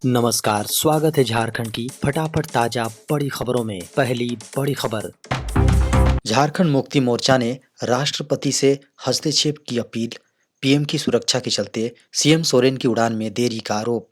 नमस्कार, स्वागत है झारखंड की फटाफट ताजा बड़ी खबरों में। पहली बड़ी खबर। झारखंड मुक्ति मोर्चा ने राष्ट्रपति से हस्तक्षेप की अपील। पीएम की सुरक्षा के चलते सीएम सोरेन की उड़ान में देरी का आरोप।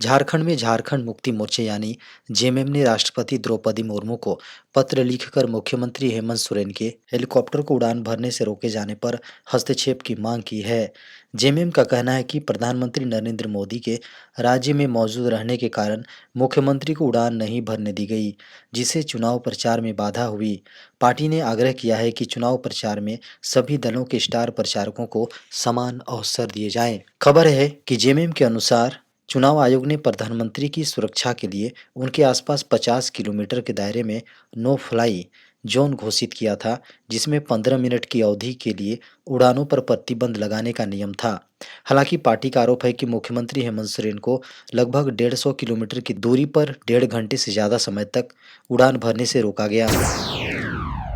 झारखंड में झारखंड मुक्ति मोर्चा यानी जेएमएम ने राष्ट्रपति द्रौपदी मुर्मू को पत्र लिखकर मुख्यमंत्री हेमंत सोरेन के हेलीकॉप्टर को उड़ान भरने से रोके जाने पर हस्तक्षेप की मांग की है। जेएमएम का कहना है कि प्रधानमंत्री नरेंद्र मोदी के राज्य में मौजूद रहने के कारण मुख्यमंत्री को उड़ान नहीं भरने दी गई, जिससे चुनाव प्रचार में बाधा हुई। पार्टी ने आग्रह किया है कि चुनाव प्रचार में सभी दलों के स्टार प्रचारकों को समान अवसर दिए जाएं। खबर है कि जेएमएम के अनुसार चुनाव आयोग ने प्रधानमंत्री की सुरक्षा के लिए उनके आसपास 50 किलोमीटर के दायरे में नो फ्लाई जोन घोषित किया था, जिसमें 15 मिनट की अवधि के लिए उड़ानों पर प्रतिबंध लगाने का नियम था। हालांकि पार्टी का आरोप है कि मुख्यमंत्री हेमंत सोरेन को लगभग 150 किलोमीटर की दूरी पर 1.5 घंटे से ज़्यादा समय तक उड़ान भरने से रोका गया।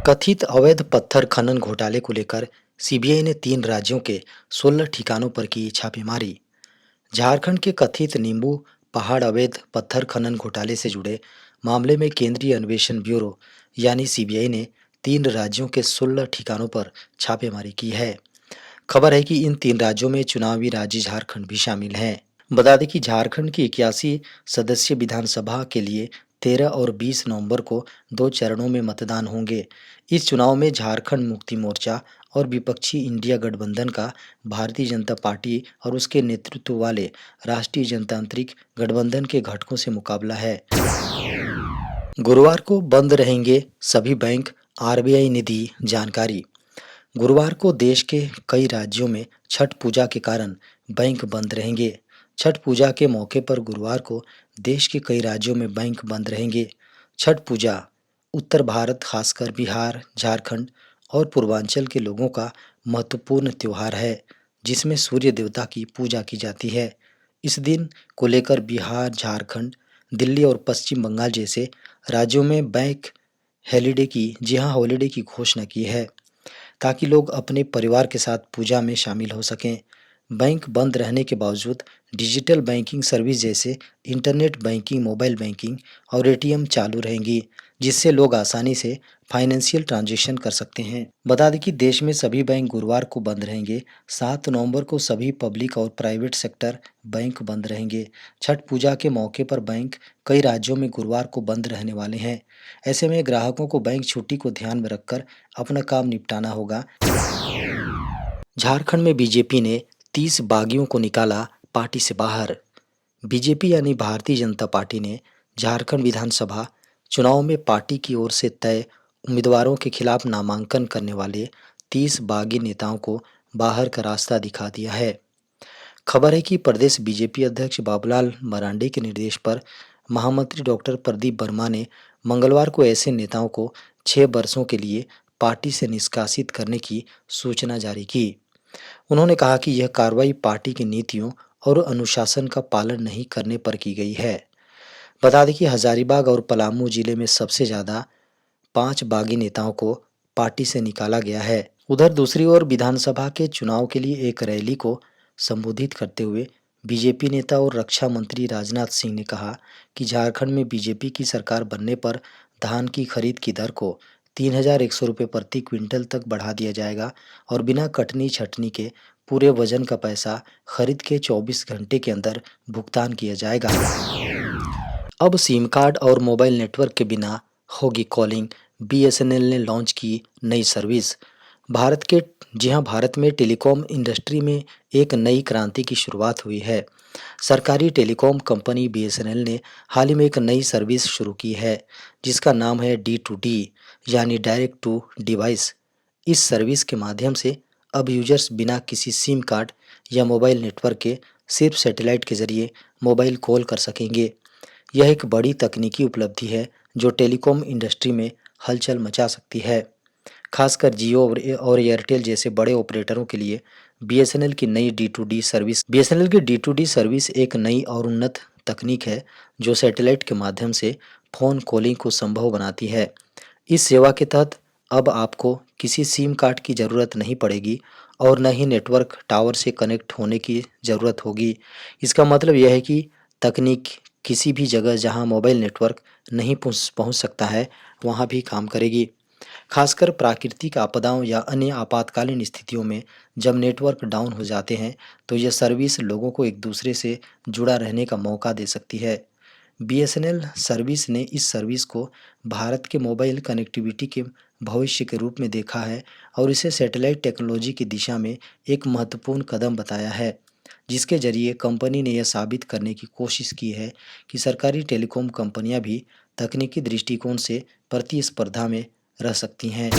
कथित अवैध पत्थर खनन घोटाले को लेकर सीबीआई ने 3 राज्यों के 16 ठिकानों पर की छापेमारी। झारखंड के कथित नींबू पहाड़ अवैध पत्थर खनन घोटाले से जुड़े मामले में केंद्रीय अन्वेषण ब्यूरो यानी सीबीआई ने 3 राज्यों के 16 ठिकानों पर छापेमारी की है। खबर है कि इन 3 राज्यों में चुनावी राज्य झारखंड भी शामिल है। बता दें कि झारखंड की 81 सदस्यीय विधानसभा के लिए 13 और 20 नवंबर को 2 चरणों में मतदान होंगे। इस चुनाव में झारखंड मुक्ति मोर्चा और विपक्षी इंडिया गठबंधन का भारतीय जनता पार्टी और उसके नेतृत्व वाले राष्ट्रीय जनतांत्रिक गठबंधन के घटकों से मुकाबला है। गुरुवार को बंद रहेंगे सभी बैंक, आरबीआई ने दी जानकारी। गुरुवार को देश के कई राज्यों में छठ पूजा के कारण बैंक बंद रहेंगे। छठ पूजा के मौके पर गुरुवार को देश के कई राज्यों में बैंक बंद रहेंगे। छठ पूजा उत्तर भारत, खासकर बिहार, झारखंड और पूर्वांचल के लोगों का महत्वपूर्ण त्योहार है, जिसमें सूर्य देवता की पूजा की जाती है। इस दिन को लेकर बिहार, झारखंड, दिल्ली और पश्चिम बंगाल जैसे राज्यों में बैंक हॉलीडे की घोषणा की है, ताकि लोग अपने परिवार के साथ पूजा में शामिल हो सकें। बैंक बंद रहने के बावजूद डिजिटल बैंकिंग सर्विस जैसे इंटरनेट बैंकिंग, मोबाइल बैंकिंग और एटीएम चालू रहेंगी, जिससे लोग आसानी से फाइनेंशियल ट्रांजैक्शन कर सकते हैं। बता दें कि देश में सभी बैंक गुरुवार को बंद रहेंगे। 7 नवंबर को सभी पब्लिक और प्राइवेट सेक्टर बैंक बंद रहेंगे। छठ पूजा के मौके पर बैंक कई राज्यों में गुरुवार को बंद रहने वाले हैं। ऐसे में ग्राहकों को बैंक छुट्टी को ध्यान में रखकर अपना काम निपटाना होगा। झारखंड में बीजेपी ने 30 बागियों को निकाला पार्टी से बाहर। बीजेपी यानी भारतीय जनता पार्टी ने झारखंड विधानसभा चुनाव में पार्टी की ओर से तय उम्मीदवारों के खिलाफ नामांकन करने वाले 30 बागी नेताओं को बाहर का रास्ता दिखा दिया है। खबर है कि प्रदेश बीजेपी अध्यक्ष बाबूलाल मरांडी के निर्देश पर महामंत्री डॉक्टर प्रदीप वर्मा ने मंगलवार को ऐसे नेताओं को 6 वर्षों के लिए पार्टी से निष्कासित करने की सूचना जारी की। उन्होंने कहा कि यह कार्रवाई पार्टी की नीतियों और अनुशासन का पालन नहीं करने पर की गई है। बता दें कि हजारीबाग और पलामू जिले में सबसे ज्यादा 5 बागी नेताओं को पार्टी से निकाला गया है। उधर दूसरी ओर विधानसभा के चुनाव के लिए एक रैली को संबोधित करते हुए बीजेपी नेता और रक्षा मंत्री राजनाथ सिंह ने कहा कि झारखंड में बीजेपी की सरकार बनने पर धान की खरीद की दर को 3,100 रुपये प्रति क्विंटल तक बढ़ा दिया जाएगा और बिना कटनी छटनी के पूरे वजन का पैसा खरीद के 24 घंटे के अंदर भुगतान किया जाएगा। अब सिम कार्ड और मोबाइल नेटवर्क के बिना होगी कॉलिंग। बीएसएनएल ने लॉन्च की नई सर्विस। भारत में टेलीकॉम इंडस्ट्री में एक नई क्रांति की शुरुआत हुई है। सरकारी टेलीकॉम कंपनी बीएसएनएल ने हाल ही में एक नई सर्विस शुरू की है, जिसका नाम है D2D यानी डायरेक्ट टू डिवाइस। इस सर्विस के माध्यम से अब यूजर्स बिना किसी सिम कार्ड या मोबाइल नेटवर्क के सिर्फ सैटेलाइट के जरिए मोबाइल कॉल कर सकेंगे। यह एक बड़ी तकनीकी उपलब्धि है जो टेलीकॉम इंडस्ट्री में हलचल मचा सकती है। खासकर जियो और एयरटेल जैसे बड़े ऑपरेटरों के लिए बीएसएनएल की D2D सर्विस एक नई और उन्नत तकनीक है जो सैटेलाइट के माध्यम से फ़ोन कॉलिंग को संभव बनाती है। इस सेवा के तहत अब आपको किसी सिम कार्ड की ज़रूरत नहीं पड़ेगी और न ही नेटवर्क टावर से कनेक्ट होने की ज़रूरत होगी। इसका मतलब यह है कि तकनीक किसी भी जगह जहां मोबाइल नेटवर्क नहीं पहुंच सकता है, वहां भी काम करेगी। खासकर प्राकृतिक आपदाओं या अन्य आपातकालीन स्थितियों में जब नेटवर्क डाउन हो जाते हैं, तो यह सर्विस लोगों को एक दूसरे से जुड़ा रहने का मौका दे सकती है। बीएसएनएल सर्विस ने इस सर्विस को भारत के मोबाइल कनेक्टिविटी के भविष्य के रूप में देखा है और इसे सैटेलाइट टेक्नोलॉजी की दिशा में एक महत्वपूर्ण कदम बताया है, जिसके जरिए कंपनी ने यह साबित करने की कोशिश की है कि सरकारी टेलीकॉम कंपनियां भी तकनीकी दृष्टिकोण से प्रतिस्पर्धा में रह सकती हैं।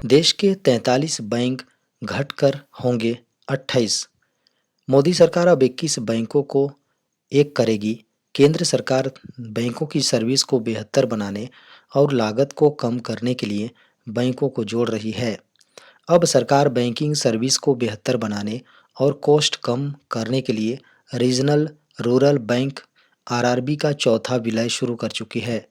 देश के 43 बैंक घटकर होंगे 28। मोदी सरकार अब 21 बैंकों को एक करेगी। केंद्र सरकार बैंकों की सर्विस को बेहतर बनाने और लागत को कम करने के लिए बैंकों को जोड़ रही है। अब सरकार बैंकिंग सर्विस को बेहतर बनाने और कॉस्ट कम करने के लिए रीजनल रूरल बैंक आरआरबी का चौथा विलय शुरू कर चुकी है।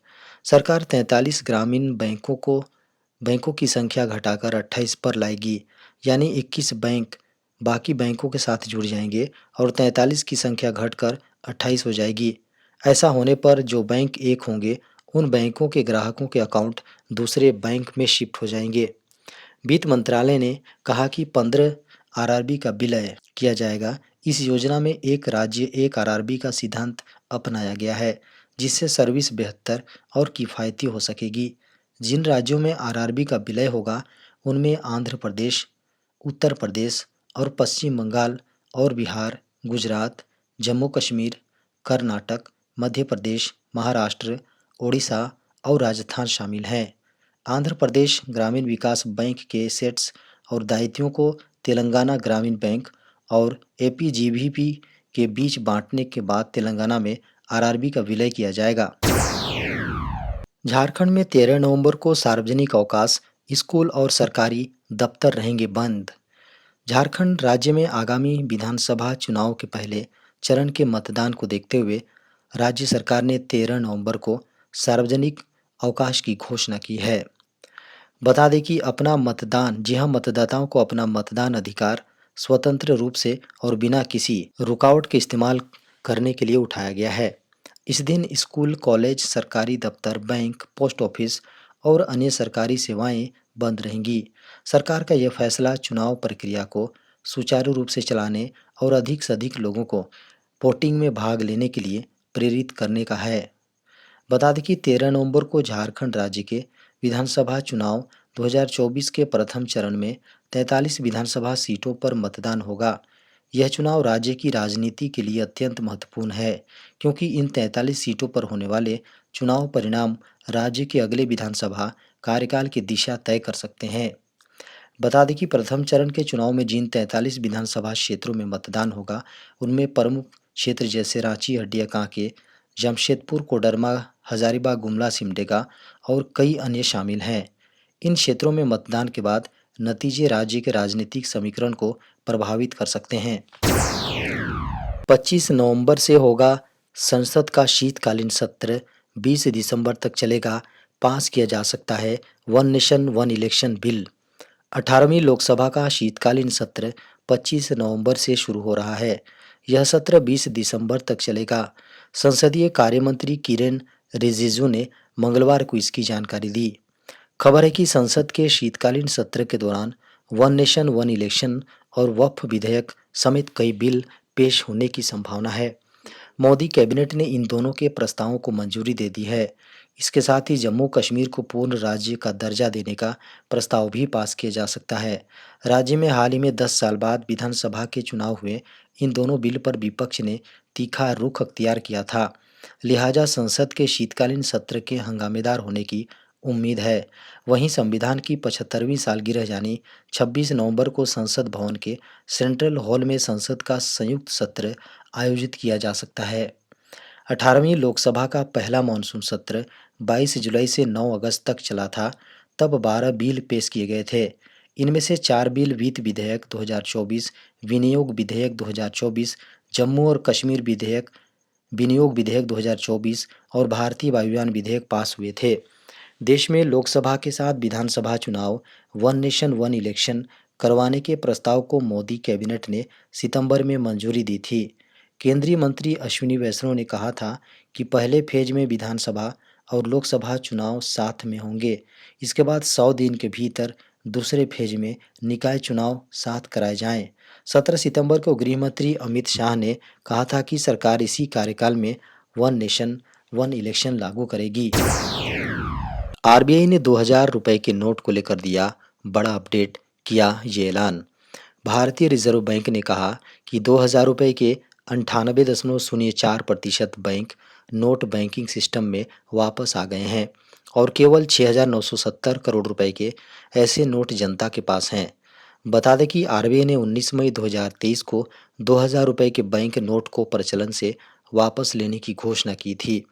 सरकार 43 ग्रामीण बैंकों की संख्या घटाकर 28 पर लाएगी, यानी 21 बैंक बाकी बैंकों के साथ जुड़ जाएंगे और 43 की संख्या घटकर 28 हो जाएगी। ऐसा होने पर जो बैंक एक होंगे, उन बैंकों के ग्राहकों के अकाउंट दूसरे बैंक में शिफ्ट हो जाएंगे। वित्त मंत्रालय ने कहा कि 15 आरआरबी का विलय किया जाएगा। इस योजना में एक राज्य एक आरआरबी का सिद्धांत अपनाया गया है, जिससे सर्विस बेहतर और किफ़ायती हो सकेगी। जिन राज्यों में आरआरबी का विलय होगा, उनमें आंध्र प्रदेश, उत्तर प्रदेश और पश्चिम बंगाल और बिहार, गुजरात, जम्मू कश्मीर, कर्नाटक, मध्य प्रदेश, महाराष्ट्र, ओडिशा और राजस्थान शामिल हैं। आंध्र प्रदेश ग्रामीण विकास बैंक के एसेट्स और दायित्वों को तेलंगाना ग्रामीण बैंक और एपीजीबीपी के बीच बांटने के बाद तेलंगाना में आरआरबी का विलय किया जाएगा। झारखंड में 13 नवंबर को सार्वजनिक अवकाश, स्कूल और सरकारी दफ्तर रहेंगे बंद। झारखंड राज्य में आगामी विधानसभा चुनाव के पहले चरण के मतदान को देखते हुए राज्य सरकार ने 13 नवंबर को सार्वजनिक अवकाश की घोषणा की है। बता दें कि मतदाताओं को अपना मतदान अधिकार स्वतंत्र रूप से और बिना किसी रुकावट के इस्तेमाल करने के लिए उठाया गया है। इस दिन स्कूल, कॉलेज, सरकारी दफ्तर, बैंक, पोस्ट ऑफिस और अन्य सरकारी सेवाएं बंद रहेंगी। सरकार का यह फैसला चुनाव प्रक्रिया को सुचारू रूप से चलाने और अधिक से अधिक लोगों को वोटिंग में भाग लेने के लिए प्रेरित करने का है। बता दें कि 13 नवंबर को झारखंड राज्य के विधानसभा चुनाव 2024 के प्रथम चरण में 43 विधानसभा सीटों पर मतदान होगा। यह चुनाव राज्य की राजनीति के लिए अत्यंत महत्वपूर्ण है, क्योंकि इन 43 सीटों पर होने वाले चुनाव परिणाम राज्य के अगले विधानसभा कार्यकाल की दिशा तय कर सकते हैं। बता दें कि प्रथम चरण के चुनाव में जिन 43 विधानसभा क्षेत्रों में मतदान होगा, उनमें प्रमुख क्षेत्र जैसे रांची, हटिया, कांके, जमशेदपुर, कोडरमा, हजारीबाग, गुमला, सिमडेगा और कई अन्य शामिल हैं। इन क्षेत्रों में मतदान के बाद नतीजे राज्य के राजनीतिक समीकरण को प्रभावित कर सकते हैं। 25 नवंबर से होगा संसद का शीतकालीन सत्र, 20 दिसंबर तक चलेगा। पास किया जा सकता है one nation one election bill. 18वीं लोकसभा का शीतकालीन सत्र 25 नवंबर से शुरू हो रहा है। यह सत्र 20 दिसंबर तक चलेगा। संसदीय कार्य मंत्री किरेन रिजिजू ने मंगलवार को इसकी जानकारी दी। खबर है कि संसद के शीतकालीन सत्र के दौरान वन नेशन वन इलेक्शन और वक्फ विधेयक समेत कई बिल पेश होने की संभावना है। मोदी कैबिनेट ने इन दोनों के प्रस्तावों को मंजूरी दे दी है। इसके साथ ही जम्मू कश्मीर को पूर्ण राज्य का दर्जा देने का प्रस्ताव भी पास किया जा सकता है। राज्य में हाल ही में 10 साल बाद विधानसभा के चुनाव हुए। इन दोनों बिल पर विपक्ष ने तीखा रुख अख्तियार किया था, लिहाजा संसद के शीतकालीन सत्र के हंगामेदार होने की उम्मीद है। वहीं संविधान की 75वीं सालगिरह यानी 26 नवंबर को संसद भवन के सेंट्रल हॉल में संसद का संयुक्त सत्र आयोजित किया जा सकता है। 18वीं लोकसभा का पहला मानसून सत्र 22 जुलाई से 9 अगस्त तक चला था। तब 12 बिल पेश किए गए थे। इनमें से 4 बिल वित्त विधेयक 2024, विनियोग विधेयक 2024, जम्मू और कश्मीर विनियोग विधेयक 2024 और भारतीय वायुयान विधेयक पास हुए थे। देश में लोकसभा के साथ विधानसभा चुनाव वन नेशन वन इलेक्शन करवाने के प्रस्ताव को मोदी कैबिनेट ने सितंबर में मंजूरी दी थी। केंद्रीय मंत्री अश्विनी वैष्णव ने कहा था कि पहले फेज में विधानसभा और लोकसभा चुनाव साथ में होंगे। इसके बाद 100 दिन के भीतर दूसरे फेज में निकाय चुनाव साथ कराए जाएं। 17 सितंबर को गृह मंत्री अमित शाह ने कहा था कि सरकार इसी कार्यकाल में वन नेशन वन इलेक्शन लागू करेगी। आरबीआई ने 2000 रुपए के नोट को लेकर दिया बड़ा अपडेट, किया ये ऐलान। भारतीय रिजर्व बैंक ने कहा कि 2000 रुपए के 98.04% बैंक नोट बैंकिंग सिस्टम में वापस आ गए हैं और केवल 6970 करोड़ रुपए के ऐसे नोट जनता के पास हैं। बता दें कि आरबीआई ने 19 मई 2023 को 2000 रुपए के बैंक नोट को प्रचलन से वापस लेने की घोषणा की थी।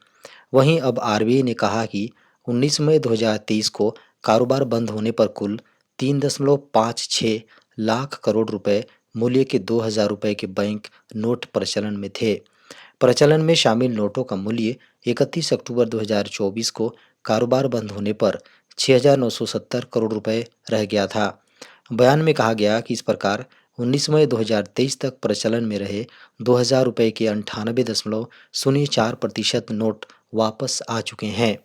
वहीं अब आरबीआई ने कहा कि 19 मई 2023 को कारोबार बंद होने पर कुल 3.56 लाख करोड़ रुपए मूल्य के 2000 रुपए के बैंक नोट प्रचलन में थे। प्रचलन में शामिल नोटों का मूल्य 31 अक्टूबर 2024 को कारोबार बंद होने पर 6970 करोड़ रुपए रह गया था। बयान में कहा गया कि इस प्रकार 19 मई 2023 तक प्रचलन में रहे 2000 रुपए के 98.04% नोट वापस आ चुके हैं।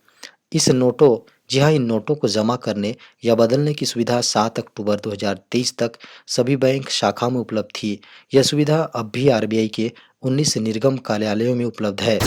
इस नोटों जी हाँ, इन नोटों को जमा करने या बदलने की सुविधा 7 अक्टूबर 2023 तक सभी बैंक शाखा में उपलब्ध थी। यह सुविधा अब भी आरबीआई के 19 निर्गम कार्यालयों में उपलब्ध है।